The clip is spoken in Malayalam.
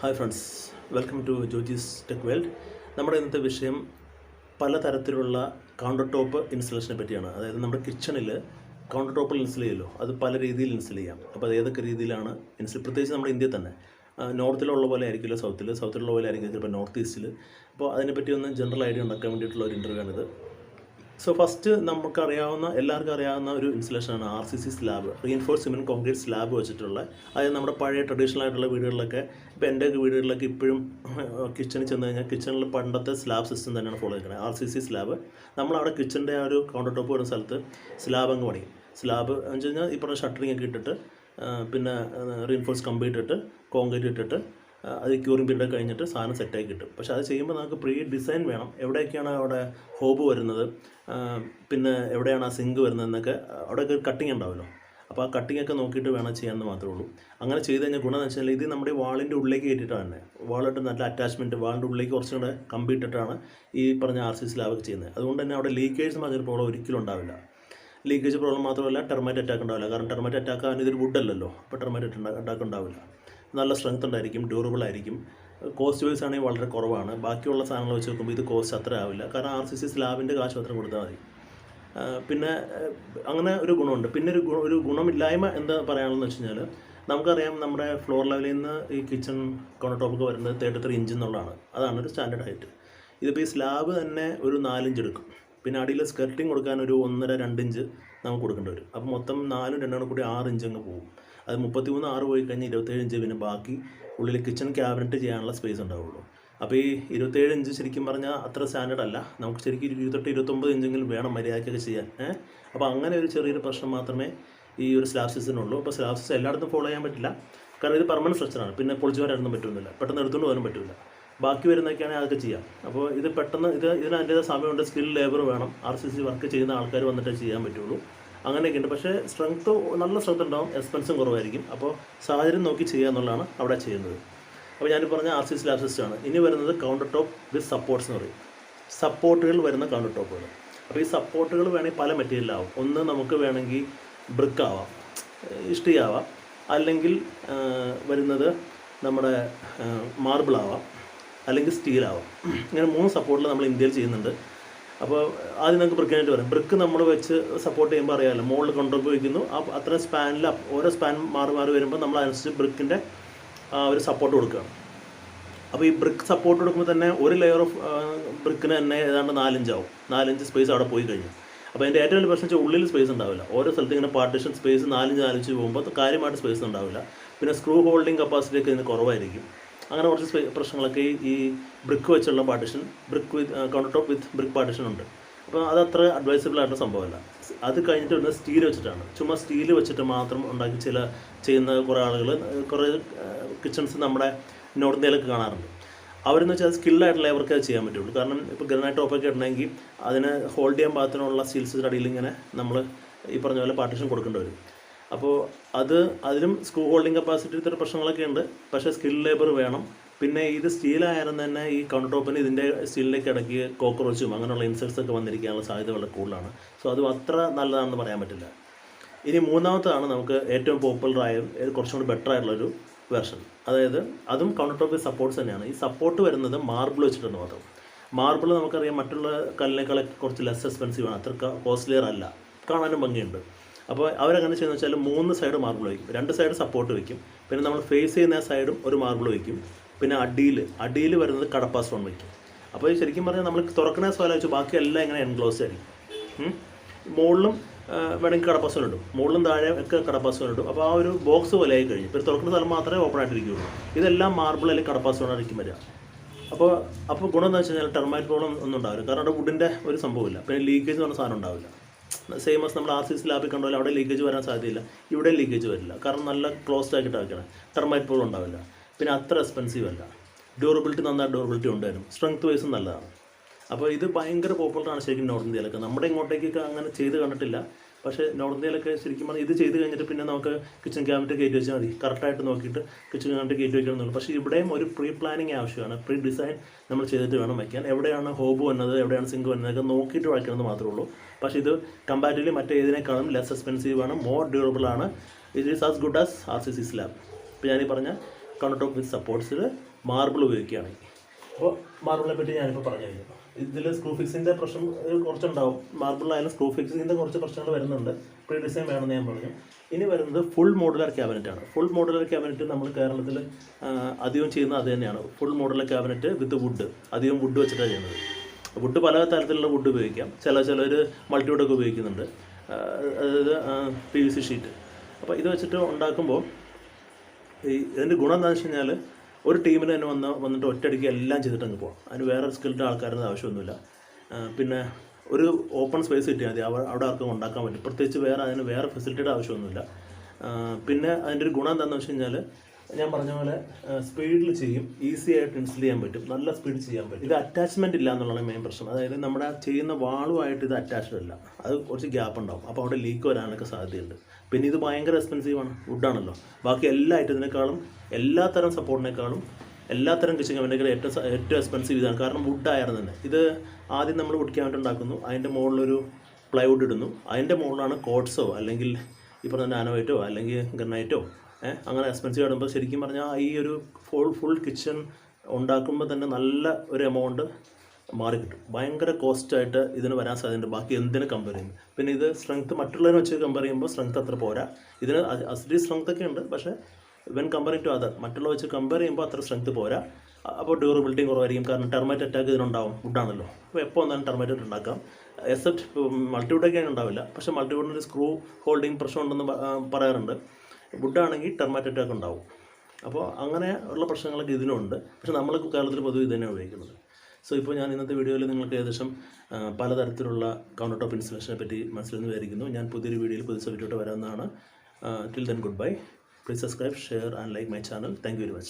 Hi friends, welcome to jojistechworld. നമ്മുടെ ഇന്നത്തെ വിഷയം പലതരത്തിലുള്ള കൗണ്ടർ ടോപ്പ് ഇൻസ്റ്റലേഷനെ പറ്റിയാണ്. അതായത് നമ്മുടെ കിച്ചണിൽ കൗണ്ടർ ടോപ്പിൽ ഇൻസ്റ്റൽ ചെയ്യുമല്ലോ, അത് പല രീതിയിൽ ഇൻസ്റ്റൽ ചെയ്യാം. അപ്പോൾ അത് ഏതൊക്കെ രീതിയിലാണ് പ്രത്യേകിച്ച് നമ്മുടെ ഇന്ത്യയിൽ തന്നെ നോർത്തിലുള്ള പോലെ ആയിരിക്കില്ല സൗത്തിലുള്ള പോലെ ആയിരിക്കും ചിലപ്പോൾ നോർത്ത് ഈസ്റ്റിൽ. അപ്പോൾ അതിനെപ്പറ്റി ഒന്ന് ജനറൽ ഐഡിയ ഉണ്ടാക്കാൻ വേണ്ടിയിട്ടുള്ള ഒരു ഇൻ്റർവ്യൂ ആണിത്. സോ ഫസ്റ്റ് എല്ലാവർക്കും അറിയാവുന്ന ഒരു ഇൻസ്റ്റലേഷനാണ് RCC slab, reinforce cement concrete slab വെച്ചിട്ടുള്ള. അതായത് നമ്മുടെ പഴയ ട്രഡീഷണൽ ആയിട്ടുള്ള വീടുകളിലൊക്കെ, ഇപ്പോൾ എൻ്റെ വീടുകളിലൊക്കെ ഇപ്പോഴും കിച്ചണിൽ ചെന്ന് കഴിഞ്ഞാൽ കിച്ചണിൽ പണ്ടത്തെ സ്ലാബ് സിസ്റ്റം തന്നെയാണ് ഫോളോ ചെയ്യുന്നത്, RCC സ്ലാബ്. നമ്മളവിടെ കിച്ചണിൻ്റെ ആ ഒരു കൗണ്ടർ ടോപ്പ് വരുന്ന സ്ഥലത്ത് സ്ലാബ് അങ്ങ് പണിയും. സ്ലാബ് എന്ന് വെച്ച് കഴിഞ്ഞാൽ ഈ പറഞ്ഞ ഷട്ടറിങ് ഒക്കെ ഇട്ടിട്ട്, പിന്നെ റീഇൻഫോഴ്സ് കമ്പി ഇട്ടിട്ട്, കോൺക്രീറ്റ് ഇട്ടിട്ട്, അത് ക്യൂറിംഗ് പീരീഡ് കഴിഞ്ഞിട്ട് സാധനം സെറ്റായി കിട്ടും. പക്ഷേ അത് ചെയ്യുമ്പോൾ നമുക്ക് പ്രീ ഡിസൈൻ വേണം. എവിടെയൊക്കെയാണ് അവിടെ ഹോബ് വരുന്നത്, പിന്നെ എവിടെയാണ് ആ സിങ്ക് വരുന്നതെന്നൊക്കെ അവിടെയൊക്കെ കട്ടിങ് ഉണ്ടാവുമല്ലോ. അപ്പോൾ ആ കട്ടിങ്ങൊക്കെ നോക്കിയിട്ട് വേണം ചെയ്യാമെന്ന് മാത്രമേ ഉള്ളൂ. അങ്ങനെ ചെയ്ത് കഴിഞ്ഞാൽ ഗുണം എന്ന് വെച്ചാൽ ഇത് നമ്മുടെ വാളിൻ്റെ ഉള്ളിലേക്ക് കയറ്റിയിട്ടാണ് തന്നെ, വാളിട്ട് നല്ല അറ്റാച്ച്മെൻറ്റ്, വാളിൻ്റെ ഉള്ളിലേക്ക് കുറച്ചും കൂടെ കമ്പി ഇട്ടിട്ടാണ് ഈ പറഞ്ഞ RCC സ്ലാബൊക്കെ ചെയ്യുന്നത്. അതുകൊണ്ട് തന്നെ അവിടെ ലീക്കേജ് പറഞ്ഞൊരു പ്രോബ്ലം ഒരിക്കലും ഉണ്ടാവില്ല. ലീക്കേജ് പ്രോബ്ലം മാത്രമല്ല, ടെർമൈറ്റ് അറ്റാക്ക് ഉണ്ടാവില്ല. കാരണം ടെർമൈറ്റ് അറ്റാക്ക് ആകാൻ ഇതൊരു വുഡല്ലല്ലോ, അപ്പോൾ ടെർമൈറ്റ് അറ്റാക്ക് ഉണ്ടാവില്ല. നല്ല സ്ട്രെങ്ത് ഉണ്ടായിരിക്കും, ഡ്യൂറബിൾ ആയിരിക്കും. കോസ്റ്റ് വൈസ് ആണെങ്കിൽ വളരെ കുറവാണ്. ബാക്കിയുള്ള സാധനങ്ങൾ വെച്ച് നോക്കുമ്പോൾ ഇത് കോസ്റ്റ് അത്ര ആവില്ല, കാരണം RCC സ്ലാബിൻ്റെ കാശ് മാത്രം കൊടുത്താൽ മതി. പിന്നെ അങ്ങനെ ഒരു ഗുണമുണ്ട്. പിന്നെ ഒരു ഗുണമില്ലായ്മ എന്താ പറയാനുള്ളതെന്ന് വെച്ച് കഴിഞ്ഞാൽ, നമുക്കറിയാം നമ്മുടെ ഫ്ലോർ ലെവലിൽ നിന്ന് ഈ കിച്ചൺ കൗണ്ടർ ടോപ്പൊക്കെ വരുന്നത് 33 ഇഞ്ച് എന്നുള്ളതാണ്. അതാണ് ഒരു സ്റ്റാൻഡേർഡ് ഹൈറ്റ്. ഇതിപ്പോൾ ഈ സ്ലാബ് തന്നെ ഒരു 4 ഇഞ്ച് എടുക്കും. പിന്നെ അടിയിൽ സ്കർട്ടിങ് കൊടുക്കാൻ ഒരു 1.5-2 ഇഞ്ച് നമുക്ക് കൊടുക്കേണ്ടി വരും. അപ്പോൾ മൊത്തം 4 2 കൂടി 6 ഇഞ്ച് അങ്ങ് പോകും. അത് 33 പോയി കഴിഞ്ഞാൽ 27 ഇഞ്ച്, പിന്നെ ബാക്കി ഉള്ളിൽ കിച്ചൺ ക്യാബിനറ്റ് ചെയ്യാനുള്ള സ്പേസ് ഉണ്ടാവുള്ളൂ. അപ്പോൾ ഈ 27 ഇഞ്ച് ശരിക്കും പറഞ്ഞാൽ അത്ര സ്റ്റാൻഡേർഡ് അല്ല. നമുക്ക് ശരിക്കും 28-29 ഇഞ്ചെങ്കിലും വേണം മര്യാദയ്ക്കൊക്കെ ചെയ്യാൻ. അപ്പോൾ അങ്ങനെ ഒരു ചെറിയൊരു പ്രശ്നം മാത്രമേ ഈ ഒരു സ്ലാബ് സിസ്റ്റത്തിനുള്ളൂ. അപ്പോൾ സ്ലാബ് സിസ്റ്റം എല്ലായിടത്തും ഫോളോ ചെയ്യാൻ പറ്റില്ല, കാരണം ഇത് പെർമനൻറ്റ് സ്ട്രക്ചറാണ്. പിന്നെ പൊളിച്ചു വരാനൊന്നും പറ്റുന്നില്ല, പെട്ടെന്ന് എടുത്തുകൊണ്ട് പോകാനും പറ്റില്ല. ബാക്കി വരുന്നതൊക്കെയാണെങ്കിൽ അതൊക്കെ ചെയ്യാം. അപ്പോൾ ഇത് പെട്ടെന്ന് ഇതിന് അതിൻ്റേതായ സമയമുണ്ട്, സ്കിൽ ലേബർ വേണം, RCC വർക്ക് ചെയ്യുന്ന ആൾക്കാർ വന്നിട്ടേ ചെയ്യാൻ പറ്റുള്ളൂ. അങ്ങനെയൊക്കെ ഉണ്ട്. പക്ഷേ നല്ല സ്ട്രെങ്ത് ഉണ്ടാവും, എക്സ്പെൻസും കുറവായിരിക്കും. അപ്പോൾ സാഹചര്യം നോക്കി ചെയ്യുക എന്നുള്ളതാണ് അവിടെ ചെയ്യുന്നത്. അപ്പോൾ ഞാൻ പറഞ്ഞ RCC സ്ലാബ് സിസ്റ്റമാണ്. ഇനി വരുന്നത് കൗണ്ടർ ടോപ്പ് വിത്ത് സപ്പോർട്ട്സ് എന്ന് പറയും. സപ്പോർട്ടുകൾ വരുന്ന കൗണ്ടർ ടോപ്പുകൾ. അപ്പോൾ ഈ സപ്പോർട്ടുകൾ വേണമെങ്കിൽ പല മെറ്റീരിയലാവും. ഒന്ന് നമുക്ക് വേണമെങ്കിൽ ബ്രിക്ക് ആവാം, ഇഷ്ടികയാവാം, അല്ലെങ്കിൽ വരുന്നത് നമ്മുടെ മാർബിൾ ആവാം, അല്ലെങ്കിൽ സ്റ്റീലാവാം. ഇങ്ങനെ 3 സപ്പോർട്ടിൽ നമ്മൾ ഇന്ത്യയിൽ ചെയ്യുന്നുണ്ട്. അപ്പോൾ ആദ്യം നമുക്ക് ബ്രിക്കിനായിട്ട് പറയാം. ബ്രിക്ക് നമ്മൾ വെച്ച് സപ്പോർട്ട് ചെയ്യുമ്പോൾ അറിയാമല്ലോ, മുകളിൽ കൊണ്ടുപോയി വയ്ക്കുന്നു. അത്ര സ്പാനിൽ ഓരോ സ്പാൻ മാറി വരുമ്പോൾ നമ്മൾ അതിനനുസരിച്ച് ബ്രിക്കിൻ്റെ ഒരു സപ്പോർട്ട് കൊടുക്കുകയാണ്. അപ്പോൾ ഈ ബ്രിക്ക് സപ്പോർട്ട് കൊടുക്കുമ്പോൾ തന്നെ ഒരു ലെയർ ഓഫ് ബ്രിക്കിന് തന്നെ ഏതാണ്ട് 4 ഇഞ്ച് ആവും. 4 ഇഞ്ച് സ്പേസ് അവിടെ പോയി കഴിഞ്ഞു. അപ്പോൾ അതിൻ്റെ ഏറ്റവും വലിയ പ്രശ്നം വെച്ചാൽ ഉള്ളിൽ സ്പേസ് ഉണ്ടാവില്ല. ഓരോ സ്ഥലത്ത് ഇങ്ങനെ പാർട്ടീഷൻ സ്പേസ് 4 ഇഞ്ച് പോകുമ്പോൾ കാര്യമായിട്ട് സ്പേസ് ഉണ്ടാവില്ല. പിന്നെ സ്ക്രൂ ഹോൾഡിംഗ് കപ്പാസിറ്റി ഒക്കെ ഇതിന് കുറവായിരിക്കും. അങ്ങനെ കുറച്ച് പ്രശ്നങ്ങളൊക്കെ ഈ ബ്രിക്ക് വെച്ചുള്ള പാർട്ടിഷൻ, ബ്രിക്ക് വിത്ത് കൗണ്ടർ ടോപ്പ് വിത്ത് ബ്രിക്ക് പാർട്ടിഷൻ ഉണ്ട്. അപ്പോൾ അതത്ര അഡ്വൈസബിൾ ആയിട്ടുള്ള സംഭവമല്ല. അത് കഴിഞ്ഞിട്ട് വരുന്നത് സ്റ്റീൽ വെച്ചിട്ടാണ്. ചുമ്മാ സ്റ്റീൽ വെച്ചിട്ട് മാത്രം ഉണ്ടാക്കി ചെയ്യുന്ന കുറേ ആളുകൾ, കുറേ കിച്ചൺസ് നമ്മുടെ നോർത്ത് ഇന്ത്യയിലൊക്കെ കാണാറുണ്ട്. അവരെന്ന് വെച്ചാൽ സ്കില്ലായിട്ടുള്ള ലേബർക്ക് അത് ചെയ്യാൻ പറ്റുള്ളൂ. കാരണം ഇപ്പോൾ ഗ്രാനൈറ്റ് ടോപ്പൊക്കെ ഇടണമെങ്കിൽ അതിനെ ഹോൾഡ് ചെയ്യാൻ പാകത്തിനുള്ള സ്റ്റീൽസിൻ്റെ അടിയിൽ ഇങ്ങനെ നമ്മൾ ഈ പറഞ്ഞ പോലെ പാർട്ടിഷൻ കൊടുക്കേണ്ടി വരും. അപ്പോൾ അതിലും സ്ക്രൂ ഹോൾഡിംഗ് കപ്പാസിറ്റി പ്രശ്നങ്ങളൊക്കെ ഉണ്ട്. പക്ഷേ സ്കിൽ ലേബർ വേണം. പിന്നെ ഇത് സ്റ്റീലായാലും തന്നെ ഈ കൗണ്ടർ ടോപ്പിന് ഇതിൻ്റെ സ്റ്റീലിലേക്ക് ഇടയ്ക്ക് കോക്രോച്ചും അങ്ങനെയുള്ള ഇൻസെക്ട്സ് ഒക്കെ വന്നിരിക്കാനുള്ള സാധ്യത വളരെ കൂടുതലാണ്. സോ അത് അത്ര നല്ലതാണെന്ന് പറയാൻ പറ്റില്ല. ഇനി മൂന്നാമത്താണ് നമുക്ക് ഏറ്റവും പോപ്പുലറായ, കുറച്ചും കൂടി ബെറ്റർ ആയിട്ടുള്ളൊരു വെർഷൻ. അതായത് അതും കൗണ്ടർ ടോപ്പ് സപ്പോർട്ട്സ് തന്നെയാണ്. ഈ സപ്പോർട്ട് വരുന്നത് മാർബിൾ വെച്ചിട്ടുണ്ട് മാത്രം. മാർബിൾ നമുക്കറിയാം മറ്റുള്ള കല്ലിനേക്കാളൊക്കെ കുറച്ച് ലെസ് എക്സ്പെൻസീവാണ്, അത്ര കോസ്റ്റ്ലിയർ അല്ല, കാണാനും ഭംഗിയുണ്ട്. അപ്പോൾ അവരെങ്ങനെ ചെയ്യുന്നത് വെച്ചാൽ 3 സൈഡ് മാർബിൾ വയ്ക്കും, 2 സൈഡ് സപ്പോർട്ട് വയ്ക്കും. പിന്നെ നമ്മൾ ഫേസ് ചെയ്യുന്ന സൈഡും ഒരു മാർബിൾ വയ്ക്കും. പിന്നെ അടിയിൽ വരുന്നത് കടപ്പ സ്റ്റോൺ വയ്ക്കും. അപ്പോൾ ശരിക്കും പറഞ്ഞാൽ നമ്മൾ തുറക്കണ സ്ഥലം വെച്ച് ബാക്കി എല്ലാം ഇങ്ങനെ എൻക്ലോസ് ആയിരിക്കും. മുകളിലും വേണമെങ്കിൽ കടപ്പ സ്റ്റോൺ ഇടും, മുകളിലും താഴെ ഒക്കെ കടപ്പ സ്റ്റോൺ ഇടും. അപ്പോൾ ആ ഒരു ബോക്സ് പോലെ ആയി കഴിഞ്ഞു. ഇപ്പോൾ തുറക്കുന്ന സ്ഥലം മാത്രമേ ഓപ്പൺ ആയിട്ടിരിക്കുകയുള്ളൂ. ഇതെല്ലാം മാർബിൾ അല്ലെങ്കിൽ കടപ്പ സ്റ്റോൺ ആയിരിക്കും വരിക. അപ്പോൾ ഗുണം എന്ന് വെച്ച് കഴിഞ്ഞാൽ ടെർമൈറ്റ് പ്രോബ്ലം ഒന്നും ഉണ്ടാവില്ല, കാരണം അവിടെ വുഡിൻ്റെ ഒരു സംഭവമില്ല. പിന്നെ ലീക്കേജ് എന്ന് പറഞ്ഞ സാധനം ഉണ്ടാവില്ല. സെയിം ആസ് നമ്മൾ RCC സ്ലാബിൽ കണ്ടാൽ അവിടെ ലീക്കേജ് വരാൻ സാധ്യതയില്ല, ഇവിടെ ലീക്കേജ് വരില്ല. കാരണം നല്ല ക്ലോസ്ഡ് ആക്കിയിട്ട് ആക്കണം, ടെർമൈറ്റ് പ്രോബ്ലം ഉണ്ടാവില്ല. പിന്നെ അത്ര എക്സ്പെൻസീവ് അല്ല, ഡ്യൂറബിലിറ്റി നന്നായിട്ട് ഡ്യൂറബിലിറ്റി ഉണ്ടായിരുന്നു, സ്ട്രെങ്ത് വൈസും നല്ലതാണ്. അപ്പോൾ ഇത് ഭയങ്കര പോപ്പുലറാണ് ശരിക്കും നോർത്ത് ഇന്ത്യയിലൊക്കെ. നമ്മുടെ ഇങ്ങോട്ടേക്കൊക്കെ അങ്ങനെ ചെയ്ത് കണ്ടിട്ടില്ല. പക്ഷേ നോർത്ത് ഇന്ത്യയിലൊക്കെ ശരിക്കും പറഞ്ഞാൽ ഇത് ചെയ്ത് കഴിഞ്ഞിട്ട് പിന്നെ നമുക്ക് കിച്ചൺ ക്യാബിനറ്റ് കയറ്റി വെച്ചാൽ മതി, കറക്റ്റായിട്ട് നോക്കിയിട്ട് കിച്ചൺ ക്യാബിനറ്റ് കയറ്റി വയ്ക്കണമെന്നുള്ളൂ. പക്ഷേ ഇവിടെയും ഒരു പ്രീ പ്ലാനിങ് ആവശ്യമാണ്, പ്രീ ഡിസൈൻ നമ്മൾ ചെയ്തിട്ട് വേണം വയ്ക്കാൻ. എവിടെയാണ് ഹോബ് വന്നത്, എവിടെയാണ് സിങ്ക് വന്നതൊക്കെ നോക്കിയിട്ട് വയ്ക്കണമെന്ന് മാത്രമേ ഉള്ളൂ. പക്ഷേ ഇത് കമ്പാരിറ്റീവ്ലി മറ്റേതിനേക്കാളും ലെസ് എക്സ്പെൻസീവ് ആണ്, മോർ ഡ്യൂറബിൾ ആണ്. It is as good as RCC slab. ഇപ്പോൾ ഞാനീ പറഞ്ഞ കൗണ്ടർ ടോപ്പ് വിത്ത് സപ്പോർട്ട്സിൽ മാർബിൾ ഉപയോഗിക്കുകയാണെങ്കിൽ. അപ്പോൾ മാർബിളിനെ പറ്റി ഞാനിപ്പോൾ പറഞ്ഞു കഴിഞ്ഞു. ഇതിൽ സ്ക്രൂ ഫിക്സിൻ്റെ പ്രശ്നം കുറച്ചുണ്ടാവും. മാർബിളിലായാലും സ്ക്രൂ ഫിക്സിൻ്റെ കുറച്ച് പ്രശ്നങ്ങൾ വരുന്നുണ്ട്. പ്രീ ഡിസൈൻ വേണമെന്ന് ഞാൻ പറഞ്ഞു. ഇനി വരുന്നത് ഫുൾ മോഡുലർ ക്യാബിനറ്റാണ്. ഫുൾ മോഡുലർ ക്യാബിനറ്റ് നമ്മൾ കേരളത്തിൽ അധികം ചെയ്യുന്നത് അത് തന്നെയാണ്. Full modular cabinet with wood, അധികം വുഡ് വെച്ചിട്ടാണ് ചെയ്യുന്നത്. വുഡ് പല തരത്തിലുള്ള വുഡ് ഉപയോഗിക്കാം. ചിലർ മൾട്ടിവുഡൊക്കെ ഉപയോഗിക്കുന്നുണ്ട്, അതായത് PVC ഷീറ്റ്. അപ്പോൾ ഇത് വെച്ചിട്ട് ഉണ്ടാക്കുമ്പോൾ ഇതിൻ്റെ ഗുണം എന്താണെന്ന് വെച്ച് കഴിഞ്ഞാൽ ഒരു ടീമിന് തന്നെ വന്നിട്ട് ഒറ്റയടിക്ക് എല്ലാം ചെയ്തിട്ട് അങ്ങ് പോകാം. അതിന് വേറെ സ്കിൽഡ് ആൾക്കാരുടെ ആവശ്യമൊന്നുമില്ല. പിന്നെ ഒരു ഓപ്പൺ സ്പേസ് കിട്ടിയാൽ മതി, അവിടെ ആർക്കും ഉണ്ടാക്കാൻ പറ്റും. പ്രത്യേകിച്ച് അതിന് വേറെ ഫെസിലിറ്റിയുടെ ആവശ്യമൊന്നുമില്ല. പിന്നെ അതിൻ്റെ ഒരു ഗുണം എന്താണെന്ന് വെച്ച് കഴിഞ്ഞാൽ ഞാൻ പറഞ്ഞ പോലെ സ്പീഡിൽ ചെയ്യും, ഈസി ആയിട്ട് ഇൻസ്റ്റൽ ചെയ്യാൻ പറ്റും, നല്ല സ്പീഡ് ചെയ്യാൻ പറ്റും. ഇത് അറ്റാച്ച്മെൻറ്റ് ഇല്ല എന്നുള്ളതാണ് മെയിൻ പ്രശ്നം. അതായത് നമ്മുടെ ചെയ്യുന്ന വാളുമായിട്ട് ഇത് അറ്റാച്ച്ഡ് അല്ല, അത് കുറച്ച് ഗ്യാപ്പ് ഉണ്ടാവും. അപ്പോൾ അവിടെ ലീക്ക് വരാനൊക്കെ സാധ്യതയുണ്ട്. പിന്നെ ഇത് ഭയങ്കര എക്സ്പെൻസീവാണ്, വുഡാണല്ലോ. ബാക്കി എല്ലാ ഐറ്റത്തിനേക്കാളും, എല്ലാത്തരം സപ്പോർട്ടിനേക്കാളും, എല്ലാത്തരം കിച്ചൺ ക്യാബിനറ്റിനേക്കാളും ഏറ്റവും എക്സ്പെൻസീവ് ഇതാണ്. കാരണം വുഡായിരുന്നു തന്നെ. ഇത് ആദ്യം നമ്മൾ വുഡ് ക്യാബിനറ്റ് ഉണ്ടാക്കുന്നു, അതിൻ്റെ മുകളിലൊരു പ്ലൈവുഡ് ഇടുന്നു, അതിൻ്റെ മുകളിലാണ് കോട്ട്സോ അല്ലെങ്കിൽ ഈ പറഞ്ഞ നാനോവൈറ്റോ അല്ലെങ്കിൽ ഗ്രനൈറ്റോ അങ്ങനെ എക്സ്പെൻസീവ് ആടുമ്പോൾ ശരിക്കും പറഞ്ഞാൽ ഈ ഒരു ഫുൾ കിച്ചൺ ഉണ്ടാക്കുമ്പോൾ തന്നെ നല്ല ഒരു എമൗണ്ട് മാറിക്കിട്ടും. ഭയങ്കര കോസ്റ്റായിട്ട് ഇതിന് വരാൻ സാധ്യതയുണ്ട് ബാക്കി എന്തിന് കമ്പയർ ചെയ്യുമ്പോൾ. പിന്നെ ഇത് സ്ട്രെങ്ത്ത് മറ്റുള്ളതിനെ വെച്ച് കമ്പയർ ചെയ്യുമ്പോൾ സ്ട്രെങ്ത്ത് അത്ര പോരാ. ഇതിന് അസ്ലി സ്ട്രെങ്ത്ത് ഒക്കെ ഉണ്ട്, പക്ഷേ വെൻ കമ്പയറിങ് ടു അതർ മറ്റുള്ള വെച്ച് കമ്പയർ ചെയ്യുമ്പോൾ അത്ര സ്ട്രെങ്ത്ത് പോരാ. അപ്പോൾ ഡ്യൂറബിലിറ്റിയും കുറവായിരിക്കും. കാരണം ടെർമൈറ്റ് അറ്റാക്ക് ഇതിനുണ്ടാവും, വുഡാണല്ലോ. അപ്പോൾ എപ്പോൾ വന്നാലും ടെർമൈറ്റ് ഉണ്ടാക്കാം. എക്സെപ്റ്റ് മൾട്ടിവുഡൊക്കെ ഉണ്ടാവില്ല, പക്ഷേ മൾട്ടിവുഡിന് സ്ക്രൂ ഹോൾഡിങ് പ്രശ്നം ഉണ്ടെന്ന് പറയാറുണ്ട്. വുഡാണെങ്കിൽ ടെർമൈറ്റ് അറ്റാക്ക് ഉണ്ടാവും. അപ്പോൾ അങ്ങനെ ഉള്ള പ്രശ്നങ്ങളൊക്കെ ഇതിനുണ്ട്. പക്ഷേ നമ്മൾ കേരളത്തിൽ പൊതുവെ ഇത് തന്നെയാണ് ഉപയോഗിക്കുന്നത്. സോ ഇപ്പോൾ ഞാൻ ഇന്നത്തെ വീഡിയോയിൽ നിങ്ങൾക്ക് ഏകദേശം പലതരത്തിലുള്ള കൗണ്ടർ ടോപ്പ് ഇൻസ്റ്റലേഷനെ പറ്റി മനസ്സിലെന്ന് വിചാരിക്കുന്നു. ഞാൻ പുതിയൊരു വീഡിയോയിൽ പുതിയ സബ്ജക്റ്റോട്ട് വരാവുന്നതാണ്. Till then goodbye. Please subscribe, share and like my channel. Thank you very much.